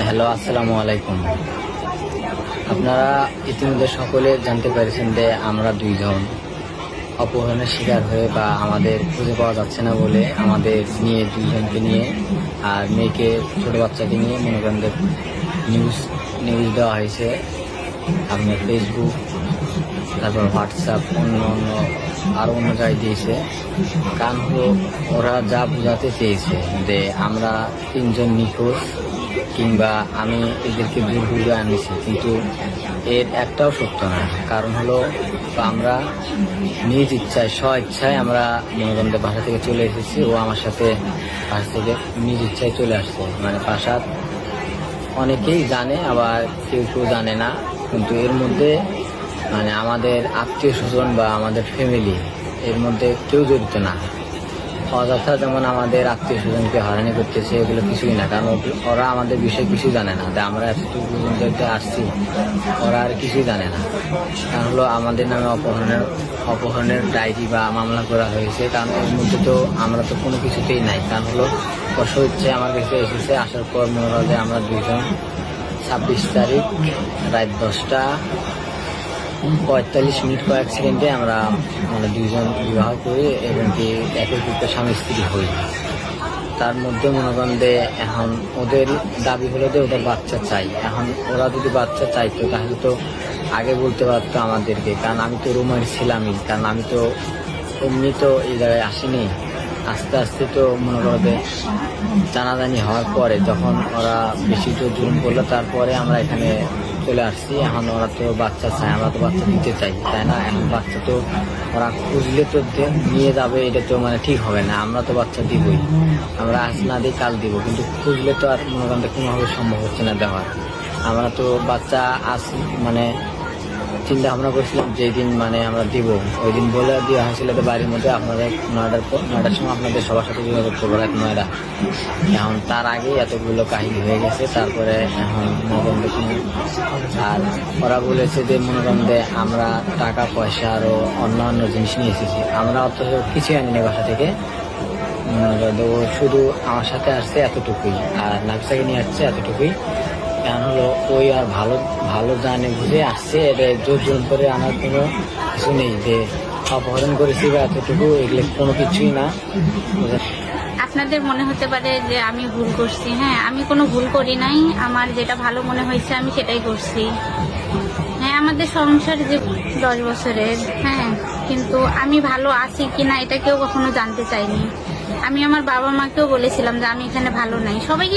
Hello, আসসালামু আলাইকুম। আপনারা ইতিমধ্যে সকলে জানতে পেরেছেন যে আমরা দুইজন অপহরণের শিকার হয়ে বা আমাদের খুঁজে পাওয়া যাচ্ছে না বলে আমাদের নিয়ে দুইজনকে নিয়ে আর মেয়েকে ছোট বাচ্চাকে নিয়ে মনে করেন নিউজ দেওয়া হয়েছে আপনার ফেসবুক, তারপর হোয়াটসঅ্যাপ, আরও অন্য জায়গায় দিয়েছে। কারণ হলো ওরা যা বোঝাতে চেয়েছে যে আমরা তিনজন নিখোঁজ কিংবা আমি এদেরকে দূর আনিছি, কিন্তু এর একটাও সত্য না। কারণ হলো আমরা নিজ ইচ্ছায় ইচ্ছায় আমরা মনোরঞ্জনের বাসা থেকে চলে এসেছি। ও আমার সাথে বাসা থেকে নিজ ইচ্ছায় চলে আসছে। মানে বাসার অনেকেই জানে, আবার কেউ জানে না। কিন্তু এর মধ্যে মানে আমাদের আত্মীয় স্বজন বা আমাদের ফ্যামিলি এর মধ্যে কেউ জড়িত না। অযথা যেমন আমাদের আত্মীয় স্বজনকে হয়রানি করতেছে, এগুলো কিছুই না। কারণ ওরা আমাদের বিষয়ে কিছু জানে না। যে আমরা এতটুকু পর্যন্ত আসছি, ওরা আর কিছুই জানে না। কারণ হলো আমাদের নামে অপহরণের ডায়েরি বা মামলা করা হয়েছে। কারণ এর মধ্যে তো আমরা তো কোনো কিছুতেই নাই। কারণ হলো বর্ষ হচ্ছে আমার কাছে এসেছে। আসার পর মনে হয় যে আমরা দুইজন 26 তারিখ রাত 10:45 কয়েক সেকেন্ডে আমরা মানে দুইজন বিবাহ করি এবং কি একত্রিত স্বামী স্ত্রী হই। তার মধ্যে মনে করেন যে এখন ওদের দাবি হলো যে ওদের বাচ্চা চাই। এখন ওরা যদি বাচ্চা চাইতো তাহলে তো আগে বলতে পারতো আমাদেরকে। কারণ আমি তো রুমের ছিলামই। কারণ আমি তো এমনি তো এই জায়গায় আসিনি। আস্তে আস্তে তো মনে করো যে জানাজানি হওয়ার পরে যখন ওরা বেশি তো জুলুম করলো, তারপরে আমরা এখানে চলে আসছি। এখন ওরা তো বাচ্চা চায়, আমরা তো বাচ্চা দিতে চাই, তাই না? এখন বাচ্চা তো ওরা খুঁজলে তো নিয়ে যাবে, এটা তো মানে ঠিক হবে না। আমরা তো বাচ্চা দিবই, আমরা আজ না দিই কাল দিব, কিন্তু খুঁজলে তো আর মনে করেন কোনোভাবে সম্ভব হচ্ছে না দেওয়ার। আমরা তো বাচ্চা মানে চিন্তা ভাবনা করছিলাম যেদিন মানে আমরা দিব ওই দিন বলে দেওয়া হয়েছিল তো বাড়ির মধ্যে আপনাদের 9টার সময় আপনাদের সবার সাথে যোগাযোগ করবো, রাত 9টা। এখন তার আগেই এতগুলো কাহিনী হয়ে গেছে। তারপরে এখন মনোরঞ্জন আর ওরা বলেছে যে মনোরঞ্জে আমরা টাকা পয়সা আরও অন্য জিনিস নিয়ে এসেছি। আমরা অত কিছুই আনিনি বাসা থেকে। ও শুধু আমার সাথে আসছে এতটুকুই, আর নাফিসাকে নিয়ে আসছে এতটুকুই। কারণ হলো ওই আর ভালো জানে বুঝে আসছে। এটা জোর করে আনার কোনো কিছু নেই যে অপহরণ করেছি বা এতটুকু, এগুলো কোনো কিছুই না। আপনাদের মনে হতে পারে যে আমি ভুল করছি। হ্যাঁ, আমি কোনো ভুল করি নাই। আমার যেটা ভালো মনে হয়েছে আমি সেটাই করছি। হ্যাঁ, আমাদের সংসার যে 10 বছরের, হ্যাঁ, কিন্তু আমি ভালো আছি কিনা এটা কেউ কখনো জানতে চাইনি। আমি আমার বাবা মাকেও বলেছিলাম যে আমি এখানে ভালো নাই। সবাই